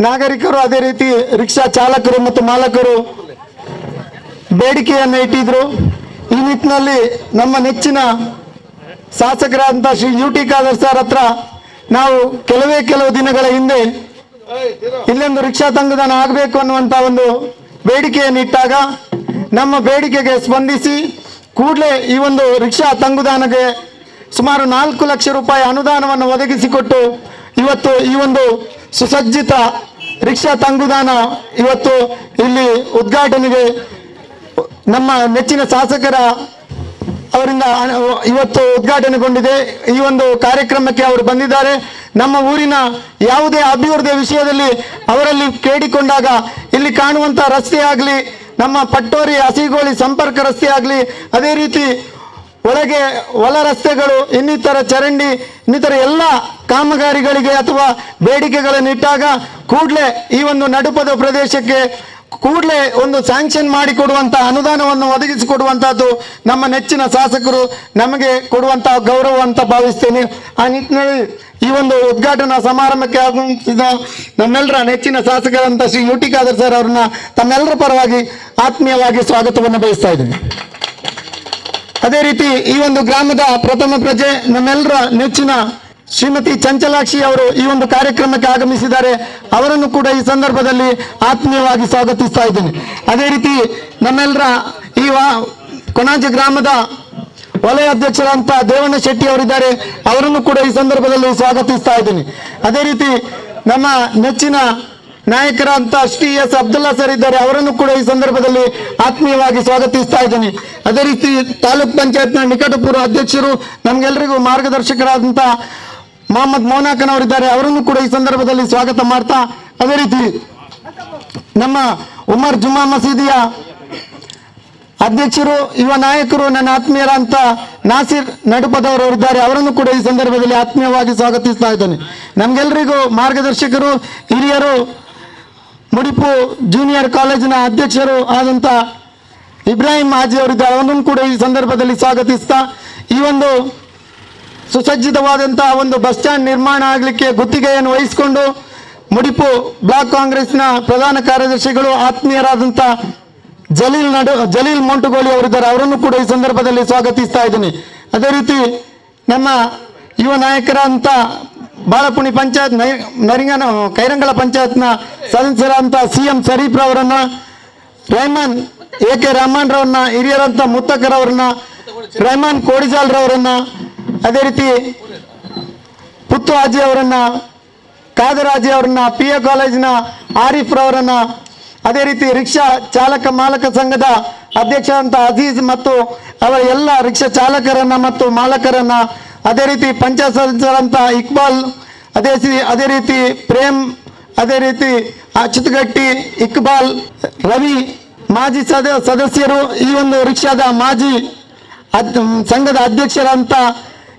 ನಾಗರಿಕರು ಅದೇ ರೀತಿ ರಿಕ್ಷಾ ಚಾಲಕರು ಮತ್ತು ಮಾಲಕರು ಬೇಡಿಕೆಯನ್ನು ಇಟ್ಟಿದ್ರು. ಈ ನಿಟ್ಟಿನಲ್ಲಿ ನಮ್ಮ ನೆಚ್ಚಿನ ಶಾಸಕರಾದಂಥ Shri U T Khader sir ಹತ್ರ ನಾವು ಕೆಲವು ದಿನಗಳ ಹಿಂದೆ ಇಲ್ಲೊಂದು ರಿಕ್ಷಾ ತಂಗುದಾನ ಆಗಬೇಕು ಅನ್ನುವಂಥ ಒಂದು ಬೇಡಿಕೆಯನ್ನು ಇಟ್ಟಾಗ ನಮ್ಮ ಬೇಡಿಕೆಗೆ ಸ್ಪಂದಿಸಿ ಕೂಡಲೇ ಈ ಒಂದು ರಿಕ್ಷಾ ತಂಗುದಾನಕ್ಕೆ ಸುಮಾರು 4 ಲಕ್ಷ ರೂಪಾಯಿ ಅನುದಾನವನ್ನು ಒದಗಿಸಿಕೊಟ್ಟು ಇವತ್ತು ಈ ಒಂದು ಸುಸಜ್ಜಿತ ರಿಕ್ಷಾ ತಂಗುದಾನ ಇವತ್ತು ಇಲ್ಲಿ ಉದ್ಘಾಟನೆಗೆ ನಮ್ಮ ನೆಚ್ಚಿನ ಶಾಸಕರ ಅವರಿಂದ ಇವತ್ತು ಉದ್ಘಾಟನೆಗೊಂಡಿದೆ. ಈ ಒಂದು ಕಾರ್ಯಕ್ರಮಕ್ಕೆ ಅವರು ಬಂದಿದ್ದಾರೆ. ನಮ್ಮ ಊರಿನ ಯಾವುದೇ ಅಭಿವೃದ್ಧಿಯ ವಿಷಯದಲ್ಲಿ ಅವರಲ್ಲಿ ಕೇಳಿಕೊಂಡಾಗ ಇಲ್ಲಿ ಕಾಣುವಂಥ ರಸ್ತೆ ಆಗಲಿ, ನಮ್ಮ ಪಟ್ಟೋರಿ ಹಸಿಗೋಳಿ ಸಂಪರ್ಕ ರಸ್ತೆ ಆಗಲಿ, ಅದೇ ರೀತಿ ಒಳಗೆ ಒಳ ರಸ್ತೆಗಳು, ಇನ್ನಿತರ ಚರಂಡಿ, ಇನ್ನಿತರ ಎಲ್ಲ ಕಾಮಗಾರಿಗಳಿಗೆ ಅಥವಾ ಬೇಡಿಕೆಗಳನ್ನು ಇಟ್ಟಾಗ ಕೂಡಲೇ ಈ ಒಂದು ನಡುಪದ ಪ್ರದೇಶಕ್ಕೆ ಕೂಡಲೇ ಒಂದು ಸ್ಯಾಂಕ್ಷನ್ ಮಾಡಿಕೊಡುವಂಥ ಅನುದಾನವನ್ನು ಒದಗಿಸಿಕೊಡುವಂಥದ್ದು ನಮ್ಮ ನೆಚ್ಚಿನ ಶಾಸಕರು ನಮಗೆ ಕೊಡುವಂತಹ ಗೌರವ ಅಂತ ಭಾವಿಸ್ತೇನೆ. ಆ ನಿಟ್ಟಿನಲ್ಲಿ ಈ ಒಂದು ಉದ್ಘಾಟನಾ ಸಮಾರಂಭಕ್ಕೆ ಆಗಮಿಸಿದ ನಮ್ಮೆಲ್ಲರ ನೆಚ್ಚಿನ ಶಾಸಕರಂತ Shri U T Khader sir ಅವರನ್ನ ತಮ್ಮೆಲ್ಲರ ಪರವಾಗಿ ಆತ್ಮೀಯವಾಗಿ ಸ್ವಾಗತವನ್ನು ಬಯಸ್ತಾ ಇದ್ದೇನೆ. ಅದೇ ರೀತಿ ಈ ಒಂದು ಗ್ರಾಮದ ಪ್ರಥಮ ಪ್ರಜೆ ನಮ್ಮೆಲ್ಲರ ನೆಚ್ಚಿನ ಶ್ರೀಮತಿ ಚಂಚಲಾಕ್ಷಿ ಅವರು ಈ ಒಂದು ಕಾರ್ಯಕ್ರಮಕ್ಕೆ ಆಗಮಿಸಿದ್ದಾರೆ. ಅವರನ್ನು ಕೂಡ ಈ ಸಂದರ್ಭದಲ್ಲಿ ಆತ್ಮೀಯವಾಗಿ ಸ್ವಾಗತಿಸ್ತಾ ಇದ್ದೇನೆ. ಅದೇ ರೀತಿ ನಮ್ಮೆಲ್ಲರ ಈ ಕೊಣಾಜೆ ಗ್ರಾಮದ ವಲಯ ಅಧ್ಯಕ್ಷರಂತ ದೇವಣ್ಣ ಶೆಟ್ಟಿ ಅವರಿದ್ದಾರೆ. ಅವರನ್ನು ಕೂಡ ಈ ಸಂದರ್ಭದಲ್ಲಿ ಸ್ವಾಗತಿಸ್ತಾ ಇದ್ದೀನಿ. ಅದೇ ರೀತಿ ನಮ್ಮ ನೆಚ್ಚಿನ ನಾಯಕರಂತ ಶ್ರೀ ಎಸ್ ಅಬ್ದುಲ್ಲಾ ಸರ್ ಇದ್ದಾರೆ. ಅವರನ್ನು ಕೂಡ ಈ ಸಂದರ್ಭದಲ್ಲಿ ಆತ್ಮೀಯವಾಗಿ ಸ್ವಾಗತಿಸ್ತಾ ಇದ್ದೀನಿ. ಅದೇ ರೀತಿ ತಾಲೂಕ್ ಪಂಚಾಯತ್ನ ನಿಕಟಪೂರ್ವ ಅಧ್ಯಕ್ಷರು ನಮ್ಗೆಲ್ಲರಿಗೂ ಮಾರ್ಗದರ್ಶಕರಾದಂಥ ಮೊಹಮ್ಮದ್ ಮೌನಾಕನ್ ಅವರಿದ್ದಾರೆ. ಅವರನ್ನು ಕೂಡ ಈ ಸಂದರ್ಭದಲ್ಲಿ ಸ್ವಾಗತ ಮಾಡ್ತಾ, ಅದೇ ರೀತಿ ನಮ್ಮ ಉಮರ್ ಜುಮ್ಮಾ ಮಸೀದಿಯ ಅಧ್ಯಕ್ಷರು, ಯುವ ನಾಯಕರು, ನನ್ನ ಆತ್ಮೀಯರಂತ ನಾಸಿರ್ ನಡುಪದವರು ಇದ್ದಾರೆ. ಅವರನ್ನು ಕೂಡ ಈ ಸಂದರ್ಭದಲ್ಲಿ ಆತ್ಮೀಯವಾಗಿ ಸ್ವಾಗತಿಸ್ತಾ ಇದ್ದೇನೆ. ನಮ್ಗೆಲ್ಲರಿಗೂ ಮಾರ್ಗದರ್ಶಕರು, ಹಿರಿಯರು, ಮುಡಿಪು ಜೂನಿಯರ್ ಕಾಲೇಜಿನ ಅಧ್ಯಕ್ಷರು ಆದಂಥ ಇಬ್ರಾಹಿಂ ಹಾಜಿ ಅವರಿದ್ದಾರೆ. ಅವರನ್ನು ಕೂಡ ಈ ಸಂದರ್ಭದಲ್ಲಿ ಸ್ವಾಗತಿಸ್ತಾ, ಈ ಒಂದು ಸುಸಜ್ಜಿತವಾದಂತಹ ಒಂದು ಬಸ್ ಸ್ಟ್ಯಾಂಡ್ ನಿರ್ಮಾಣ ಆಗಲಿಕ್ಕೆ ಗುತ್ತಿಗೆಯನ್ನು ವಹಿಸಿಕೊಂಡು ಮುಡಿಪು ಬ್ಲಾಕ್ ಕಾಂಗ್ರೆಸ್ನ ಪ್ರಧಾನ ಕಾರ್ಯದರ್ಶಿಗಳು ಆತ್ಮೀಯರಾದಂಥ ಜಲೀಲ್ ಮೊಂಟುಗೋಳಿ ಅವರಿದ್ದಾರೆ. ಅವರನ್ನು ಕೂಡ ಈ ಸಂದರ್ಭದಲ್ಲಿ ಸ್ವಾಗತಿಸ್ತಾ ಇದ್ದೀನಿ. ಅದೇ ರೀತಿ ನಮ್ಮ ಯುವ ನಾಯಕರಂತ ಬಾಳಪುಣಿ ಪಂಚಾಯತ್ ಕೈರಂಗಳ ಪಂಚಾಯತ್ನ ಸದಸ್ಯರಂತ CM ಶರೀಫ್ ರವರನ್ನ, ರೆಹಮಾನ್ AK ರಹಮಾನ್ ರವರನ್ನ, ಹಿರಿಯರಂತ ಮುತ್ತಕರ್ ಅವರನ್ನ, ರೆಹಮಾನ್ ಕೋಡಿಜಾಲ್ ರವರನ್ನ, ಅದೇ ರೀತಿ ಪುತ್ತು ಹಾಜಿ ಅವರನ್ನ, ಖಾದರ್ ಹಾಜಿ ಅವರನ್ನ, PA ಕಾಲೇಜಿನ ಆರಿಫ್ ರವರನ್ನ, ಅದೇ ರೀತಿ ರಿಕ್ಷಾ ಚಾಲಕ ಮಾಲಕ ಸಂಘದ ಅಧ್ಯಕ್ಷ ಅಂತ ಅಜೀಜ್ ಮತ್ತು ಅವರ ಎಲ್ಲ ರಿಕ್ಷಾ ಚಾಲಕರನ್ನ ಮತ್ತು ಮಾಲಕರನ್ನ, ಅದೇ ರೀತಿ ಪಂಚಾಯತ್ ಸದಸ್ಯರಂತ ಇಕ್ಬಾಲ್, ಅದೇ ರೀತಿ ಪ್ರೇಮ್, ಅದೇ ರೀತಿ ಅಚ್ಯುತಗಟ್ಟಿ, ಇಕ್ಬಾಲ್, ರವಿ, ಮಾಜಿ ಸದಸ್ಯರು, ಈ ಒಂದು ರಿಕ್ಷಾದ ಮಾಜಿ ಸಂಘದ ಅಧ್ಯಕ್ಷರಂತ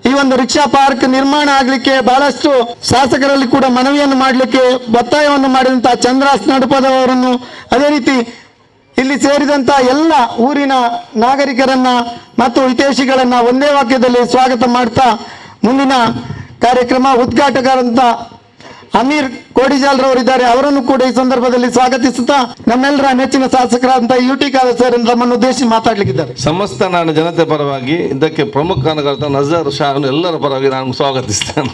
ಈ ಒಂದು ರಿಕ್ಷಾ ಪಾರ್ಕ್ ನಿರ್ಮಾಣ ಆಗಲಿಕ್ಕೆ ಬಹಳಷ್ಟು ಶಾಸಕರಲ್ಲಿ ಕೂಡ ಮನವಿಯನ್ನು ಮಾಡಲಿಕ್ಕೆ ಒತ್ತಾಯವನ್ನು ಮಾಡಿದಂಥ ಚಂದ್ರಾಸ್ ನಡುಪದವರನ್ನು, ಅದೇ ರೀತಿ ಇಲ್ಲಿ ಸೇರಿದಂಥ ಎಲ್ಲ ಊರಿನ ನಾಗರಿಕರನ್ನ ಮತ್ತು ಹಿತೈಷಿಗಳನ್ನ ಒಂದೇ ವಾಕ್ಯದಲ್ಲಿ ಸ್ವಾಗತ ಮಾಡ್ತಾ ಮುಂದಿನ ಕಾರ್ಯಕ್ರಮ ಉದ್ಘಾಟಕರಂತ ಅಮೀರ್ ಕೋಡಿಜಾಲ್ ರವರಿದ್ದಾರೆ. ಅವರನ್ನು ಕೂಡ ಈ ಸಂದರ್ಭದಲ್ಲಿ ಸ್ವಾಗತಿಸುತ್ತಾ ನಮ್ಮೆಲ್ಲರ ನೆಚ್ಚಿನ ಶಾಸಕರಾದಂತಹ ಯು ಟಿ ಖಾದರ್ ಸರ್ ನಮ್ಮನ್ನು ಉದ್ದೇಶಿಸಿ ಮಾತಾಡಲಿಕ್ಕಿದ್ದಾರೆ. ಸಮಸ್ತ ನಾನು ಜನತೆ ಪರವಾಗಿ ಇದಕ್ಕೆ ಪ್ರಮುಖ ಕಾರಣಕರ್ತ ನಜರ್ ಶಾ ಎಲ್ಲರ ಪರವಾಗಿ ನಾನು ಸ್ವಾಗತಿಸ್ತೇನೆ.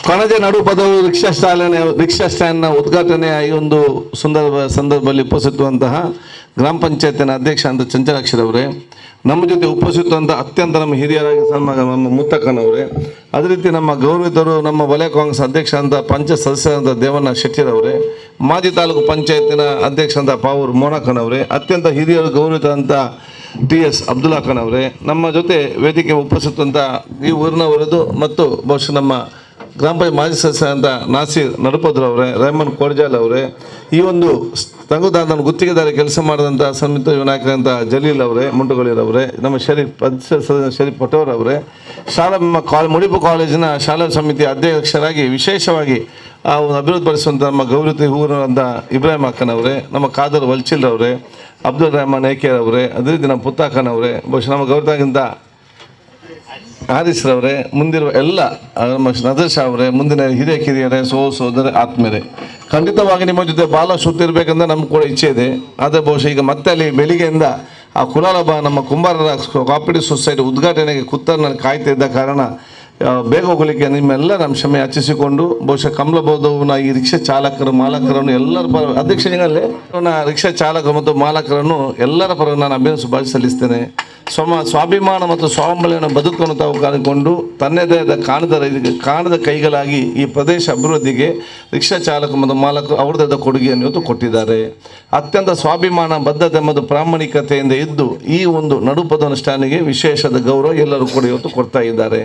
ಕೊಣಜೆ ನಡುಪದವು ರಿಕ್ಷಾ ಸ್ಟ್ಯಾಂಡ್ನ ಉದ್ಘಾಟನೆಯ ಈ ಒಂದು ಸಂದರ್ಭದಲ್ಲಿ ಉಪಸ್ಥಿತವಂತಹ ಗ್ರಾಮ ಪಂಚಾಯತಿನ ಅಧ್ಯಕ್ಷ ಅಂತ ಚಂಚಲಾಕ್ಷರವರೇ, ನಮ್ಮ ಜೊತೆ ಉಪಸ್ಥಿತವಂತ ಅತ್ಯಂತ ನಮ್ಮ ಹಿರಿಯರಾಗಿ ನಮ್ಮ ಮುತ್ತಕ್ಕನವರೇ, ಅದೇ ರೀತಿ ನಮ್ಮ ಗೌರವಿತರು, ನಮ್ಮ ವಲಯ ಕಾಂಗ್ರೆಸ್ ಅಧ್ಯಕ್ಷ ಅಂತ ಪಂಚಾಯತ್ ಸದಸ್ಯರಂತ ದೇವಣ್ಣ ಶೆಟ್ಟಿರವರೇ, ಮಾಜಿ ತಾಲೂಕು ಪಂಚಾಯತಿನ ಅಧ್ಯಕ್ಷ ಅಂತ ಪಾವೂರ್ ಮೋನಕ್ಕನವರೇ, ಅತ್ಯಂತ ಹಿರಿಯರು ಗೌರವಿತರಂತ TS ಅಬ್ದುಲ್ಲಾ ಖಾನ್ ಅವರೇ, ನಮ್ಮ ಜೊತೆ ವೇದಿಕೆ ಉಪಸ್ಥಿತವಂತ ಈ ಊರಿನವರದು ಮತ್ತು ಬಹುಶಃ ನಮ್ಮ ಗ್ರಾಮ ಪಂಚಾಯತ್ ಮಾಜಿ ಸದಸ್ಯರಂತ ನಾಸಿರ್ ನಡುಪದ್ರವರೇ, ರೆಹಮಾನ್ ಕೋಡಿಜಾಲ್ ಅವರೇ, ಈ ಒಂದು ತಂಗುದಾನ ಗುತ್ತಿಗೆದಾರಿ ಕೆಲಸ ಮಾಡಿದಂಥ ಸಮಿತ ಯುವ ನಾಯಕರಂತ ಜಲೀಲ್ ಅವರೇ, ಮುಂಟುಗಳಿರವರೇ, ನಮ್ಮ ಶರೀಫ್ ಪಟೋರ್ ಅವರೇ, ಮುಡಿಪು ಕಾಲೇಜಿನ ಶಾಲಾ ಸಮಿತಿ ಅಧ್ಯಕ್ಷರಾಗಿ ವಿಶೇಷವಾಗಿ ಅಭಿವೃದ್ಧಿಪಡಿಸುವಂಥ ನಮ್ಮ ಗೌರವ ಊರಿನಂತ ಇಬ್ರಾಹಿಂ ಅಕ್ಕನವರೇ, ನಮ್ಮ ಖಾದರ್ ವಲ್ಚಿಲ್ ಅವರೇ, ಅಬ್ದುಲ್ ರೆಹಮಾನ್ AK ಅವರೇ, ಅದೇ ರೀತಿ ನಮ್ಮ ಪುತ್ತಾಖನ್ ಅವರೇ, ಬಹುಶಃ ನಮ್ಮ ಗೌರವಕ್ಕಿಂತ ಹಾರಿಸ್ರವರೇ, ಮುಂದಿರುವ ಎಲ್ಲ ನಮ್ಮ ನದರ್ ಶಾ ಅವರೇ, ಮುಂದಿನ ಹಿರಿಯ ಕಿರಿಯರೇ, ಸೋದರ ಆತ್ಮೀಯರೇ, ಖಂಡಿತವಾಗಿ ನಿಮ್ಮ ಜೊತೆ ಭಾಳ ಸುತ್ತಿರ್ಬೇಕಂತ ನಮ್ಗೆ ಕೂಡ ಇಚ್ಛೆ ಇದೆ. ಆದರೆ ಬಹುಶಃ ಈಗ ಮತ್ತೆ ಅಲ್ಲಿ ಬೆಳಿಗ್ಗೆಯಿಂದ ಆ ಕುಲಾಲಬ ನಮ್ಮ ಕುಂಬಾರರ ಕೋಆಪರೇಟಿವ್ ಸೊಸೈಟಿ ಉದ್ಘಾಟನೆಗೆ ಕುತ್ತರ್ನಲ್ಲಿ ಕಾಯ್ತಾ ಇದ್ದ ಕಾರಣ ಬೇಗ ಹೋಗಲಿಕ್ಕೆ ನಿಮ್ಮೆಲ್ಲ ನಮ್ಮ ಕ್ಷಮೆ ಯಾಚಿಸಿಕೊಂಡು, ಬಹುಶಃ ಕಮಲಬೋಧವನ ಈ ರಿಕ್ಷಾ ಚಾಲಕರು ಮಾಲಕರನ್ನು ಎಲ್ಲರ ಪರ ಅಧ್ಯಕ್ಷನಿಗಲ್ಲೇ ರಿಕ್ಷಾ ಚಾಲಕರು ಮತ್ತು ಮಾಲಕರನ್ನು ಎಲ್ಲರ ಪರ ನಾನು ಅಭಿನಂದನೆ ಶುಭಾಶಯ ಸಲ್ಲಿಸ್ತೇನೆ. ಸ್ವಾಭಿಮಾನ ಮತ್ತು ಸ್ವಾವಲಂಬನೆಯನ್ನು ಬದುಕನ್ನು ತಾವು ಕಾಣಿಕೊಂಡು ತನ್ನದೇ ಆದ ಕಾಣದ ಕೈಗಳಾಗಿ ಈ ಪ್ರದೇಶ ಅಭಿವೃದ್ಧಿಗೆ ರಿಕ್ಷಾ ಚಾಲಕ ಮತ್ತು ಮಾಲಕರು ಅವರದಾದ ಕೊಡುಗೆಯನ್ನು ಇವತ್ತು ಕೊಟ್ಟಿದ್ದಾರೆ. ಅತ್ಯಂತ ಸ್ವಾಭಿಮಾನ ಬದ್ಧತೆ ಮತ್ತು ಪ್ರಾಮಾಣಿಕತೆಯಿಂದ ಇದ್ದು ಈ ಒಂದು ನಡುಪದ ಅನುಷ್ಠಾನಿಗೆ ವಿಶೇಷದ ಗೌರವ ಎಲ್ಲರೂ ಕೂಡ ಇವತ್ತು ಕೊಡ್ತಾ ಇದ್ದಾರೆ.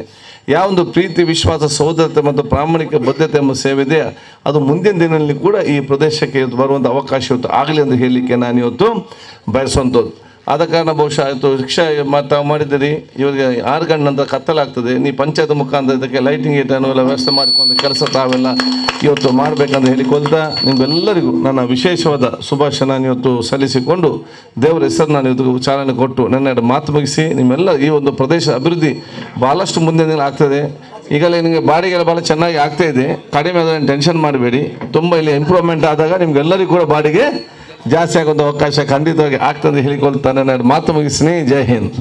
ಯಾವೊಂದು ಪ್ರೀತಿ, ವಿಶ್ವಾಸ, ಸಹೋದರತೆ ಮತ್ತು ಪ್ರಾಮಾಣಿಕ ಬದ್ಧತೆ ಎಂಬ ಸೇವೆ ಇದೆ, ಅದು ಮುಂದಿನ ದಿನದಲ್ಲಿ ಕೂಡ ಈ ಪ್ರದೇಶಕ್ಕೆ ಇವತ್ತು ಬರುವಂಥ ಅವಕಾಶ ಇವತ್ತು ಆಗಲಿ ಅಂತ ಹೇಳಲಿಕ್ಕೆ ನಾನು ಇವತ್ತು ಬಯಸುವಂಥದ್ದು. ಆದ ಕಾರಣ ಬಹುಶಃ ಇವತ್ತು ರಿಕ್ಷಾ ತಾವು ಮಾಡಿದ್ದೀರಿ, ಇವರಿಗೆ 6 ಗಂಟೆ ನಂತರ ಕತ್ತಲಾಗ್ತದೆ. ನೀವು ಪಂಚಾಯತ್ ಮುಖಾಂತರ ಇದಕ್ಕೆ ಲೈಟಿಂಗ್ ಏಟನ್ನು ಎಲ್ಲ ವ್ಯವಸ್ಥೆ ಮಾಡಿಕೊಂಡು ಕೆಲಸ ತಾವೆಲ್ಲ ಇವತ್ತು ಮಾಡಬೇಕಂತ ಹೇಳಿಕೊಳ್ತಾ ನಿಮಗೆಲ್ಲರಿಗೂ ನನ್ನ ವಿಶೇಷವಾದ ಶುಭಾಶಯ ನಾನು ಇವತ್ತು ಸಲ್ಲಿಸಿಕೊಂಡು ದೇವರ ಹೆಸರು ನಾನು ಇವತ್ತು ಚಾಲನೆ ಕೊಟ್ಟು ನನ್ನ ಮಾತು ಮುಗಿಸಿ ನಿಮ್ಮೆಲ್ಲ ಈ ಒಂದು ಪ್ರದೇಶ ಅಭಿವೃದ್ಧಿ ಭಾಳಷ್ಟು ಮುಂದೆ ಆಗ್ತದೆ. ಈಗಲೇ ನಿಮಗೆ ಬಾಡಿಗೆಲ್ಲ ಭಾಳ ಚೆನ್ನಾಗಿ ಆಗ್ತಾ ಇದೆ, ಕಡಿಮೆ ಅದನ್ನು ಟೆನ್ಷನ್ ಮಾಡಬೇಡಿ. ತುಂಬ ಇಲ್ಲಿ ಇಂಪ್ರೂವ್ಮೆಂಟ್ ಆದಾಗ ನಿಮ್ಗೆಲ್ಲರಿಗೂ ಕೂಡ ಬಾಡಿಗೆ ಜಾಸ್ತಿ ಆಗುವಂಥ ಅವಕಾಶ ಖಂಡಿತವಾಗಿ ಆಗ್ತದೆ ಹೇಳಿಕೊಳ್ತಾನೆ ನಾನು ಮಾತು ಮುಗಿಸ್ತೀನಿ. ಜೈ ಹಿಂದ್.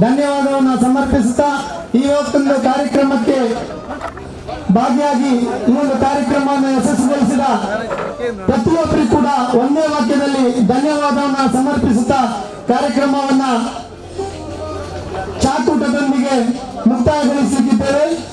ಧನ್ಯವಾದವನ್ನು ಸಮರ್ಪಿಸುತ್ತಾ ಈ ಒಂದು ಕಾರ್ಯಕ್ರಮಕ್ಕೆ ಭಾಗಿಯಾಗಿ ಈ ಒಂದು ಕಾರ್ಯಕ್ರಮವನ್ನು ಯಶಸ್ವಿಗೊಳಿಸಿದ ಪ್ರತಿಯೊಬ್ಬರಿಗೂ ಕೂಡ ಒಂದೇ ವಾಕ್ಯದಲ್ಲಿ ಧನ್ಯವಾದವನ್ನು ಸಮರ್ಪಿಸುತ್ತಾ ಕಾರ್ಯಕ್ರಮವನ್ನ ಚಾಕೂಟದೊಂದಿಗೆ ಮುಕ್ತಾಯಗೊಳಿಸುತ್ತಿದ್ದೇವೆ.